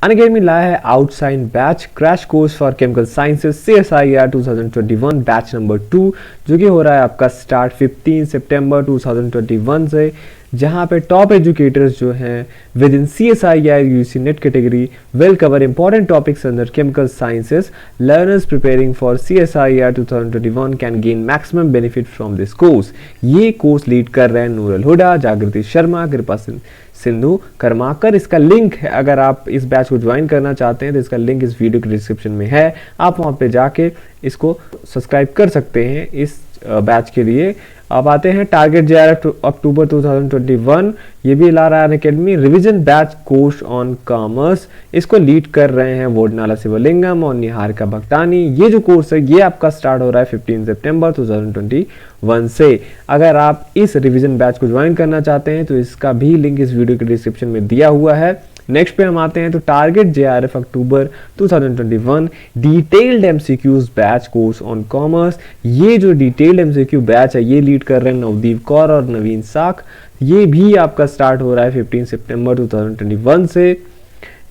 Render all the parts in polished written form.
Unacademy लाया है outside batch crash course for chemical sciences CSIR 2021 batch number 2, जो कि हो रहा है आपका स्टार्ट 15 सितंबर 2021 से, जहां पे टॉप एजुकेटर्स जो हैं with in CSIR UC net category will cover important topics under chemical sciences. Learners preparing for CSIR 2021 can gain maximum benefit from this course. ये कोर्स लीड कर रहे हैं नूरल हुडा, जागृति शर्मा, कृपा सिंधु कर्माकर. इसका लिंक है, अगर आप इस बैच को ज्वाइन करना चाहते हैं तो इसका लिंक इस वीडियो के डिस्क्रिप्शन में है. आप वहां पे जाके इसको सब्सक्राइब कर सकते हैं इस बैच के लिए. अब आते हैं टारगेट JRF अक्टूबर 2021. ये भी ला रहा है Unacademy revision batch course on commerce. इसको लीड कर रहे हैं वोडनाला शिवलिंगम और निहारिका भक्तानी. ये जो कोर्स है ये आपका स्टार्ट हो रहा है 15 सितंबर 2021 से. अगर आप इस रिवीजन बैच को ज्वाइन करना चाहते हैं तो इसका भी लिंक इस वीडियो के डिस्क्रिप्शन में दिया हुआ है. नेक्स्ट पे हम आते हैं तो target JRF October 2021 detailed MCQs batch course on commerce. ये जो डिटेल्ड MCQ बैच है ये लीड कर रहे हैं नवदीप कौर और नवीन साख. ये भी आपका स्टार्ट हो रहा है 15 सितंबर 2021 से.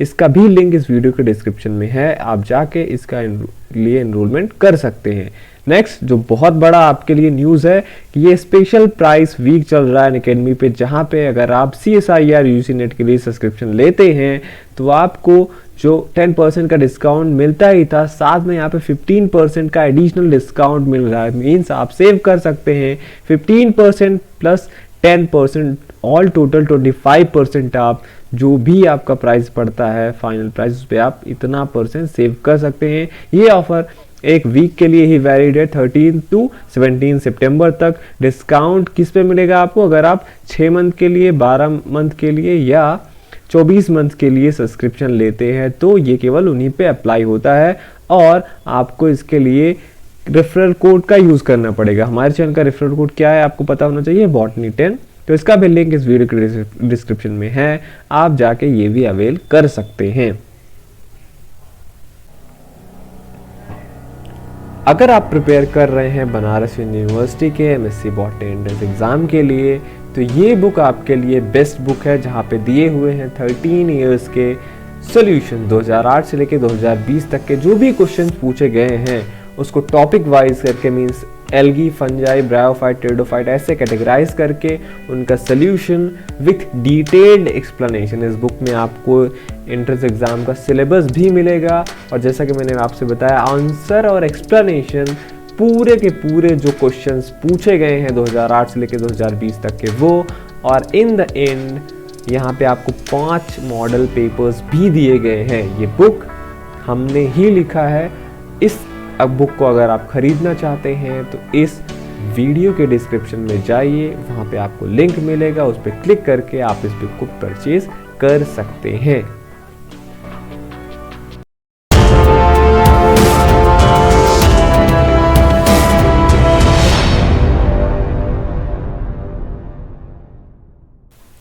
इसका भी लिंक इस वीडियो के डिस्क्रिप्शन में है, आप जाके इसका लिए एनरोलमेंट कर सकते हैं. नेक्स्ट जो बहुत बड़ा आपके लिए न्यूज़ है कि ये स्पेशल प्राइस वीक चल रहा है अनअकैडमी पे, जहाँ पे अगर आप CSIR UC नेट के लिए सब्सक्रिप्शन लेते हैं तो आपको जो 10% का डिस्काउंट मिलता ही था, साथ में यहाँ पे 15% का एडिशनल डिस्काउंट मिल रहा है. मीन्स आप सेव कर सकते हैं 15% प्लस 10%, ऑल टोटल 25% आप जो भी आपका प्राइस पड़ता है फाइनल प्राइस उस पे आप इतना % सेव कर सकते हैं. ये ऑफर एक वीक के लिए ही वैलिड है 13 to 17 सितंबर तक. डिस्काउंट किस पे मिलेगा आपको? अगर आप 6 मंथ के लिए, 12 मंथ के लिए या 24 मंथ के लिए सब्सक्रिप्शन लेते हैं तो ये केवल उन्हीं पे अप्लाई होता है. और आपको इसके लिए रेफरल कोड का यूज करना पड़ेगा. हमारे चैनल का रेफरल कोड क्या है आपको पता होना चाहिए, बॉटनी 10. तो इसका भी लिंक इस वीडियो के डिस्क्रिप्शन में है, आप जाके ये भी अवेल कर सकते हैं. अगर आप प्रिपेयर कर रहे हैं बनारस यूनिवर्सिटी के MSc बॉटनी एंट्रेंस एग्जाम के लिए तो ये बुक आपके लिए बेस्ट बुक है, जहाँ पे दिए हुए हैं 13 इयर्स के सॉल्यूशन. 2008 से लेके 2020 तक के जो भी क्वेश्चंस पूछे गए हैं उसको टॉपिक वाइज करके, means algae, fungi, bryophyte, pteridophyte ऐसे कैटेगराइज करके उनका सॉल्यूशन विथ डिटेल्ड एक्सप्लेनेशन. इस बुक में आपको एंट्रेंस एग्जाम का सिलेबस भी मिलेगा और जैसा कि मैंने आपसे बताया आंसर और एक्सप्लेनेशन पूरे के पूरे जो क्वेश्चंस पूछे गए हैं 2008 से लेकर 2020 तक के वो. और इन द एंड यहाँ पे आपको 5 मॉडल पेपर्स भी दिए गए हैं. ये बुक हमने ही लिखा है. इस बुक को अगर आप खरीदना चाहते हैं तो इस वीडियो के डिस्क्रिप्शन में जाइए, वहाँ पे आपको लिंक मिलेगा, उस पर क्लिक करके आप इस बुक को परचेज कर सकते हैं.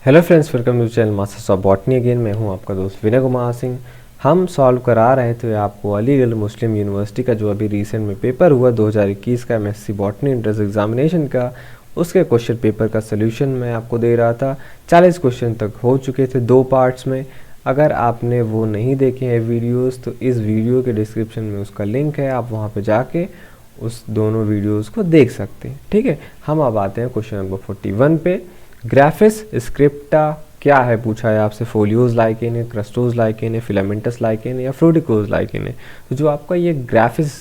Hello friends, welcome to channel masters of botany again. मैं हूं आपका दोस्त विनय कुमार सिंह. हम सॉल्व करा रहे थे आपको अलीगढ़ मुस्लिम यूनिवर्सिटी का जो अभी रिसेंट में पेपर हुआ 2021 का MSc बॉटनी एंट्रेंस एग्जामिनेशन का, उसके क्वेश्चन पेपर का सॉल्यूशन मैं आपको दे रहा था. 40 क्वेश्चन तक हो चुके थे 2 पार्ट्स में. अगर आपने वो नहीं देखे हैं वीडियोस तो इस वीडियो के डिस्क्रिप्शन में उसका लिंक है, आप वहाँ पर जाके उस दोनों वीडियोज़ को देख सकते हैं. ठीक है, हम अब आते हैं क्वेश्चन नंबर 41 पे. ग्राफिस स्क्रिप्टा क्या है पूछा है आपसे. फोलियोज लाइकेन है, क्रस्टोज लाइकेन है, फिलामेंटस लाइकेन है या फ्रूटिकोज लाइकेन है. तो जो आपका ये ग्राफिस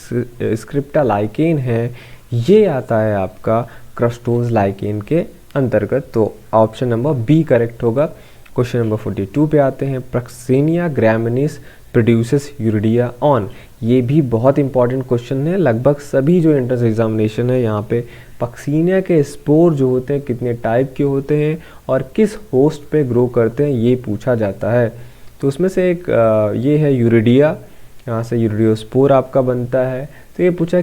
स्क्रिप्टा लाइकेन है ये आता है आपका क्रस्टोज लाइकेन के अंतर्गत. तो ऑप्शन नंबर बी करेक्ट होगा. क्वेश्चन नंबर 42 पे आते हैं. प्रक्सीनिया ग्रामिनिस प्रोड्यूसेस यूरिडिया ऑन. ये भी बहुत इंपॉर्टेंट क्वेश्चन है. लगभग सभी जो एंट्रेंस एग्जामिनेशन है यहाँ पे पक्सीनिया के स्पोर जो होते हैं कितने टाइप के होते हैं और किस होस्ट पे ग्रो करते हैं ये पूछा जाता है. तो उसमें से एक ये है यूरिडिया, यहाँ से यूरिडियोस्पोर आपका बनता है. तो ये पूछा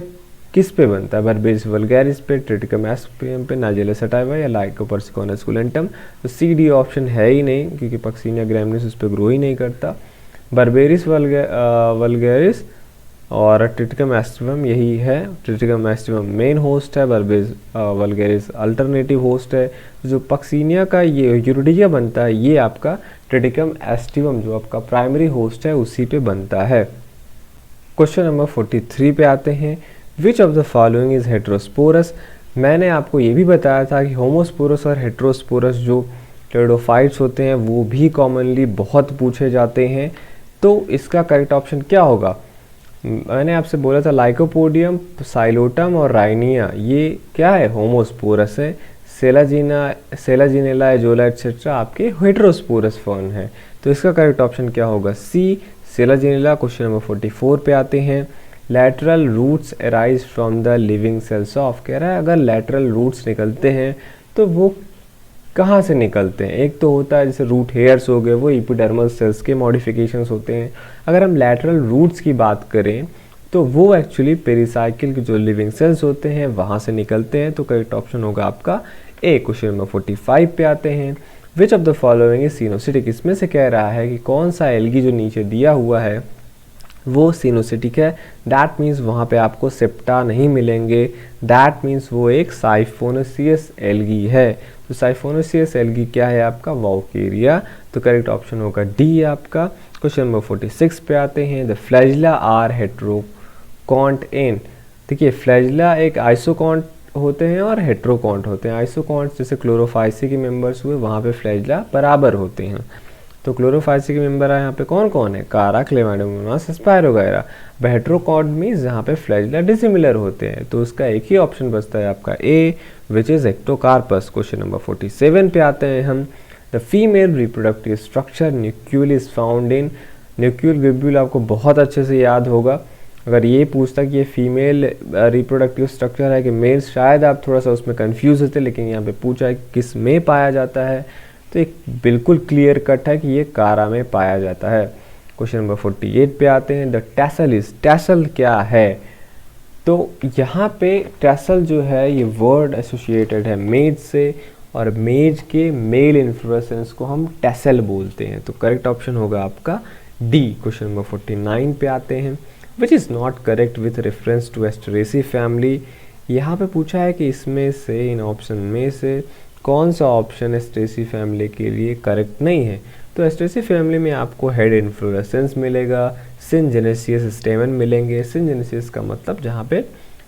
किस पे बनता है, बर्बेरिस वल्गैरिस पे, ट्रिटिकम एस्पियम पे, नाइजेला सटाइवा या लाइकोपर्सिकॉन एस्कुलेंटम. तो CD ऑप्शन है ही नहीं क्योंकि पक्सीनिया ग्रामिनिस उस पर ग्रो ही नहीं करता. बर्बेरिस वल्गैरिस और ट्रिटिकम एस्टिवम यही है. ट्रिटिकम एस्टिवम मेन होस्ट है, बर्बेरिस वल्गैरिस अल्टरनेटिव होस्ट है. जो पक्सीनिया का ये यूरिडिया बनता है ये आपका ट्रिटिकम एस्टिवम जो आपका प्राइमरी होस्ट है उसी पे बनता है। क्वेश्चन नंबर 43 पे आते हैं, which of the following is heterosporous. मैंने आपको ये भी बताया था कि होमोस्पोरस और हेट्रोस्पोरस जो टेरिडोफाइट्स होते हैं वो भी कॉमनली बहुत पूछे जाते हैं। तो इसका करेक्ट ऑप्शन क्या होगा? मैंने आपसे बोला था लाइकोपोडियम, साइलोटम और राइनिया, ये क्या है? होमोस्पोरस है। सेलाजिनेला, एजोला एक्सेट्रा आपके हेट्रोस्पोरस फर्न है। तो इसका करेक्ट ऑप्शन क्या होगा? सी, सेलाजिनेला। क्वेश्चन नंबर 44 पे आते हैं, lateral roots arise from the living cells of. कह रहा है अगर लैटरल रूट्स निकलते हैं तो वो कहाँ से निकलते हैं? एक तो होता है जैसे रूट हेयर्स हो गए, वो एपिडर्मल सेल्स के मॉडिफिकेशंस होते हैं। अगर हम लैटरल रूट्स की बात करें तो वो एक्चुअली पेरिसाइकिल के जो लिविंग सेल्स होते हैं वहाँ से निकलते हैं। तो करेक्ट ऑप्शन होगा आपका ए। क्वेश्चन नंबर 45 पे आते हैं, which of the following is सिनोसिटिक। इसमें से कह रहा है कि कौन सा एल्गी जो नीचे दिया हुआ है वो सिनोसिटिक है। दैट मीन्स वहाँ पे आपको सेप्टा नहीं मिलेंगे, दैट मीन्स वो एक साइफोनेसियस एल्गी है। तो साइफोनेसियस एल्गी क्या है आपका? वॉल्केरिया। तो करेक्ट ऑप्शन होगा डी आपका। क्वेश्चन नंबर 46 पे आते हैं, द फ्लैजिला आर हेट्रोकॉन्ट इन। देखिए फ्लैजिला एक आइसोकॉन्ट होते हैं और हेट्रोकॉन्ट होते हैं। आइसोकॉन्ट जैसे क्लोरोफाइसी के मेंबर्स हुए वहाँ पे फ्लैजिला बराबर होते हैं। तो क्लोरोफाइसी के मेंबर है यहाँ पे कौन कौन है? कारा, क्लेमाइडोमोनास, स्पायरो वगैरह। हेट्रोकॉन्ट मीन्स जहाँ पे फ्लैजिला डिसिमिलर होते हैं। तो उसका एक ही ऑप्शन बचता है आपका A, which is Ectocarpus. Question number 47 पे आते हैं हम, the female reproductive structure nucule is found in. Nucule globule आपको बहुत अच्छे से याद होगा। अगर ये पूछता कि ये फीमेल रिप्रोडक्टिव स्ट्रक्चर है कि मेल, शायद आप थोड़ा सा उसमें कंफ्यूज होते, लेकिन यहाँ पे पूछा है किस में पाया जाता है, तो एक बिल्कुल क्लियर कट है कि ये कारा में पाया जाता है। क्वेश्चन नंबर 48 पे आते हैं, द टैसल इज। टैसल क्या है? तो यहाँ पे टैसल जो है ये वर्ड एसोसिएटेड है मेज से, और मेज के मेल इन्फ्लोरेसेंस को हम टैसल बोलते हैं। तो करेक्ट ऑप्शन होगा आपका डी। क्वेश्चन नंबर 49 पे आते हैं, which is not correct with reference to Asteraceae family. यहाँ पे पूछा है कि इसमें से, इन ऑप्शन में से कौन सा ऑप्शन एस्टरेसी फैमिली के लिए करेक्ट नहीं है? तो एस्टरेसी फैमिली में आपको हेड इन्फ्लोरेसेंस मिलेगा, सिनजेनेसियस स्टेमन मिलेंगे। सिनजेनेसियस का मतलब जहाँ पे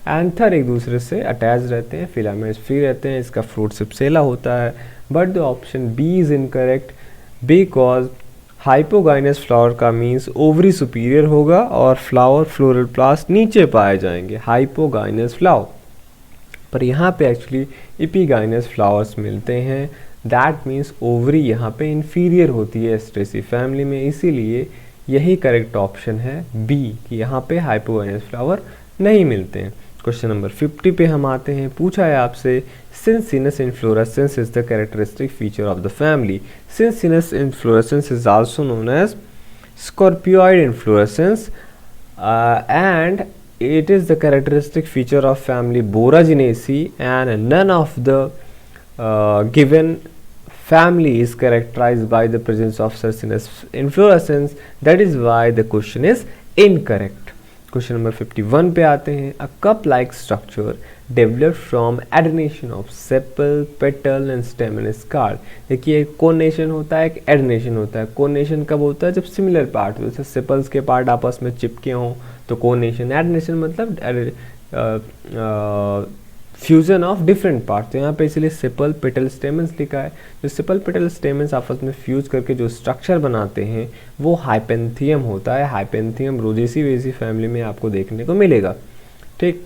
एंथर एक दूसरे से अटैच रहते हैं, फिलामेंट्स फ्री रहते हैं, इसका फ्रूट सिप्सेला होता है। But the option B is incorrect because hypogynous flower का मीन्स ओवरी सुपीरियर होगा और फ्लावर फ्लोरल प्लास्ट नीचे पाए जाएंगे, हाइपोगाइनस फ्लावर। पर यहाँ पे एक्चुअली एपिगाइनस फ्लावर्स मिलते हैं, दैट मीन्स ओवरी यहाँ पे इन्फीरियर होती है एस्ट्रेसी फैमिली में, इसीलिए यही करेक्ट ऑप्शन है बी कि यहाँ पे हाइपोगाइनस फ्लावर नहीं मिलते हैं। क्वेश्चन नंबर 50 पे हम आते हैं, पूछा है आपसे, cincinnus inflorescence is the characteristic feature of the family. Cincinnus inflorescence is also known as scorpioid inflorescence and it is the characteristic feature of family Boraginaceae, and none of the given family is characterized by the presence of succinous inflorescence. That is why the question is incorrect. Question number 51 पे आते हैं, a cup like structure developed from adnation of sepal, petal and stamen स्कार्ड। देखिए connation होता है, एक एडनेशन होता है। कोनेशन कब होता है? जब सिमिलर पार्ट, जैसे सेपल्स के पार्ट आपस में चिपके हों तो कोनेशन। एडनेशन मतलब फ्यूजन ऑफ डिफरेंट पार्ट। तो यहाँ पे इसलिए सेपल, पेटल, स्टेमन्स लिखा है। जो सेपल, पेटल, स्टेमन्स आपस में फ्यूज करके जो स्ट्रक्चर बनाते हैं वो हाइपेंथियम होता है। हाइपेंथियम रोजेसी वेसी फैमिली में आपको देखने को मिलेगा। ठीक,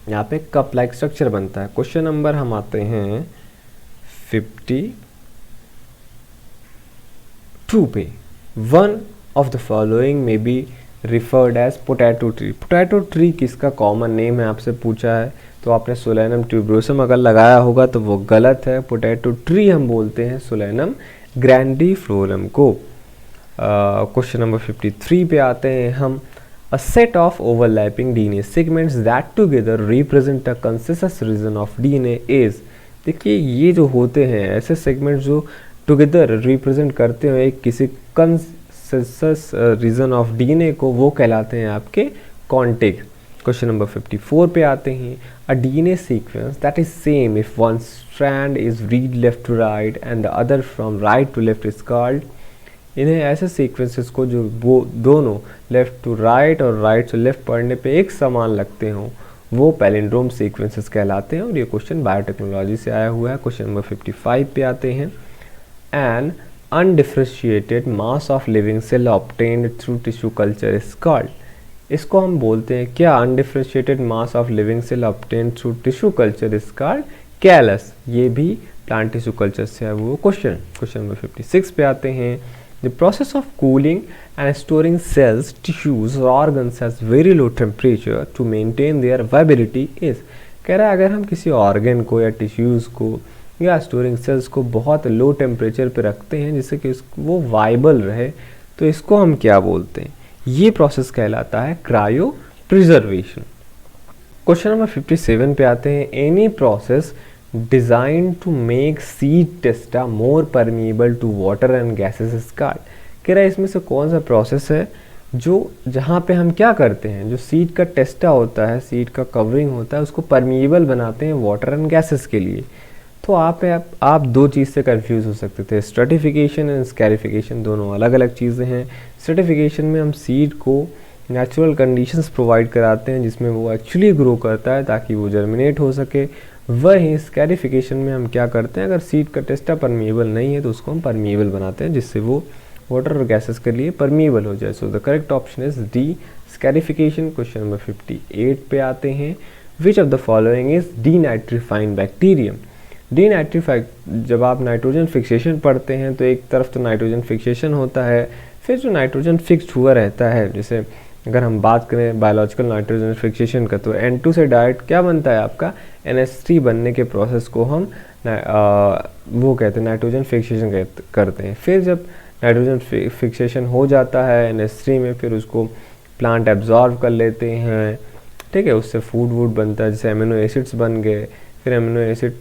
यहाँ पे कप लाइक स्ट्रक्चर बनता है। क्वेश्चन नंबर हम आते हैं 52 पे, one of the following may be referred as potato tree. Potato tree किसका कॉमन नेम है आपसे पूछा है, तो आपने सोलेनम ट्यूबरोसम अगर लगाया होगा तो वो गलत है। पोटैटो ट्री हम बोलते हैं सोलेनम ग्रैंडीफ्लोरम को। क्वेश्चन नंबर 53 पे आते हैं हम, a set of overlapping DNA segments that together represent a consensus region of DNA is. देखिए ये जो होते हैं ऐसे सेगमेंट्स जो टुगेदर रिप्रेजेंट करते हैं एक किसी कंसेसस रीजन ऑफ डीएनए को, वो कहलाते हैं आपके कॉन्टिग। क्वेश्चन नंबर 54 पे आते हैं, a DNA sequence that is same if one strand is read left to right and the other from right to left is called. इन्हें ऐसे सीक्वेंसेस को जो वो दोनों लेफ़्ट टू राइट और राइट टू लेफ़्ट पढ़ने पे एक समान लगते हों वो पैलिंड्रोम सीक्वेंसेस कहलाते हैं। और ये क्वेश्चन बायोटेक्नोलॉजी से आया हुआ है। क्वेश्चन नंबर 55 पे आते हैं। An undifferentiated mass of living cell obtained through tissue culture is called. इसको हम बोलते हैं क्या? Undifferentiated mass of living cell obtained through tissue culture is called callus. ये भी प्लांट टिश्यू कल्चर से है वो क्वेश्चन। क्वेश्चन नंबर 56 पे आते हैं। The process of cooling and storing cells, tissues और organs at very low temperature to maintain their viability is. कह रहा है अगर हम किसी ऑर्गन को या टिश्यूज़ को या स्टोरिंग सेल्स को बहुत लो टेम्परेचर पे रखते हैं जिससे कि वो वाइबल रहे, तो इसको हम क्या बोलते हैं? ये प्रोसेस कहलाता है क्रायो प्रिजर्वेशन। क्वेश्चन नंबर 57 पे आते हैं। Any process design to make seed testa more permeable to water and gases is called. कह रहा है इसमें से कौन सा प्रोसेस है जो जहाँ पे हम क्या करते हैं, जो सीड का टेस्टा होता है, सीड का कवरिंग होता है, उसको परमिएबल बनाते हैं वाटर एंड गैसेस के लिए। तो आप दो चीज़ से कंफ्यूज हो सकते थे। स्ट्रेटिफिकेशन एंड स्कैरिफिकेशन दोनों अलग अलग चीज़ें हैं। स्ट्रेटिफिकेशन में हम सीड को नेचुरल कंडीशंस प्रोवाइड कराते हैं जिसमें वो एक्चुअली ग्रो करता है ताकि वो जर्मिनेट हो सके। वहीं स्कैरिफिकेशन में हम क्या करते हैं, अगर सीड का टेस्टा परमिएबल नहीं है तो उसको हम परमिएबल बनाते हैं जिससे वो वाटर और गैसेस के लिए परमिएबल हो जाए। So the correct option is D, scarification. Question number 58 पे आते हैं। Which of the following is denitrifying bacterium. Denitrify, जब आप नाइट्रोजन फिक्सेशन पढ़ते हैं तो एक तरफ तो नाइट्रोजन फिक्सेशन होता है, फिर जो नाइट्रोजन फिक्स्ड हुआ रहता है, जैसे अगर हम बात करें बायोलॉजिकल नाइट्रोजन फिक्सेशन का तो N2 से डायरेक्ट क्या बनता है आपका NH3 बनने के प्रोसेस को हम वो कहते हैं नाइट्रोजन फिक्सेशन करते हैं। फिर जब नाइट्रोजन फिक्सेशन हो जाता है NH3 में, फिर उसको प्लांट एब्जॉर्व कर लेते हैं, ठीक है, उससे फूड वूड बनता है, जैसे अमीनो एसिड्स बन गए। फिर अमीनो एसिड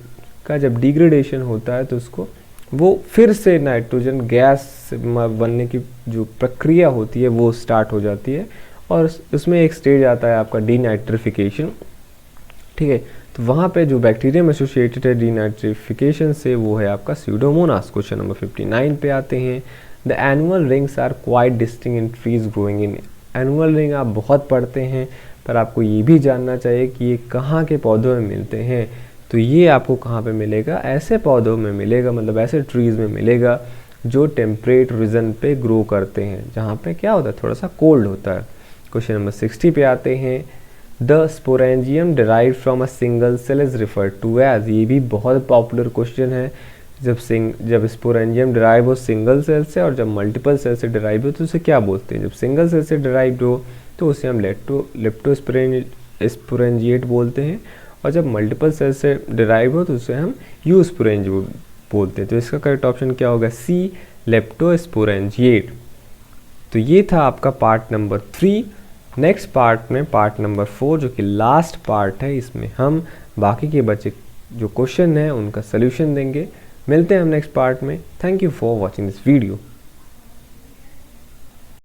का जब डिग्रेडेशन होता है तो उसको वो फिर से नाइट्रोजन गैस बनने की जो प्रक्रिया होती है वो स्टार्ट हो जाती है और उसमें एक स्टेज आता है आपका डीनाइट्रिफिकेशन, ठीक है। तो वहाँ पे जो बैक्टीरियम एसोसिएटेड है डीनाइट्रिफिकेशन से वो है आपका स्यूडोमोनास। क्वेश्चन नंबर 59 पे आते हैं। The annual rings are quite distinct in trees growing in. Annual ring आप बहुत पढ़ते हैं पर आपको ये भी जानना चाहिए कि ये कहाँ के पौधों में मिलते हैं। तो ये आपको कहाँ पे मिलेगा? ऐसे पौधों में मिलेगा, मतलब ऐसे ट्रीज़ में मिलेगा जो टेम्परेट रीजन पे ग्रो करते हैं, जहाँ पे क्या होता है, थोड़ा सा कोल्ड होता है। क्वेश्चन नंबर 60 पे आते हैं। The sporangium derive from a single cell is referred to as. ये भी बहुत पॉपुलर क्वेश्चन है। जब स्पोरेंजियम डिराइव हो सिंगल सेल से और जब मल्टीपल सेल से डिराइव हो तो उसे क्या बोलते हैं? जब सिंगल सेल से डिराइव हो तो उसे हम लेप्टोस्पोरेंजिएट बोलते हैं और जब मल्टीपल सेल से डिराइव हो तो उसे हम यूस्पोरेंजिएट बोलते हैं। तो इसका करेक्ट ऑप्शन क्या होगा? सी, लेप्टोस्पोरेंजिएट। तो ये था आपका पार्ट नंबर 3। नेक्स्ट पार्ट में पार्ट नंबर 4 जो कि लास्ट पार्ट है, इसमें हम बाकी के बचे जो क्वेश्चन हैं उनका सोल्यूशन देंगे। मिलते हैं हम नेक्स्ट पार्ट में। Thank you for watching this video.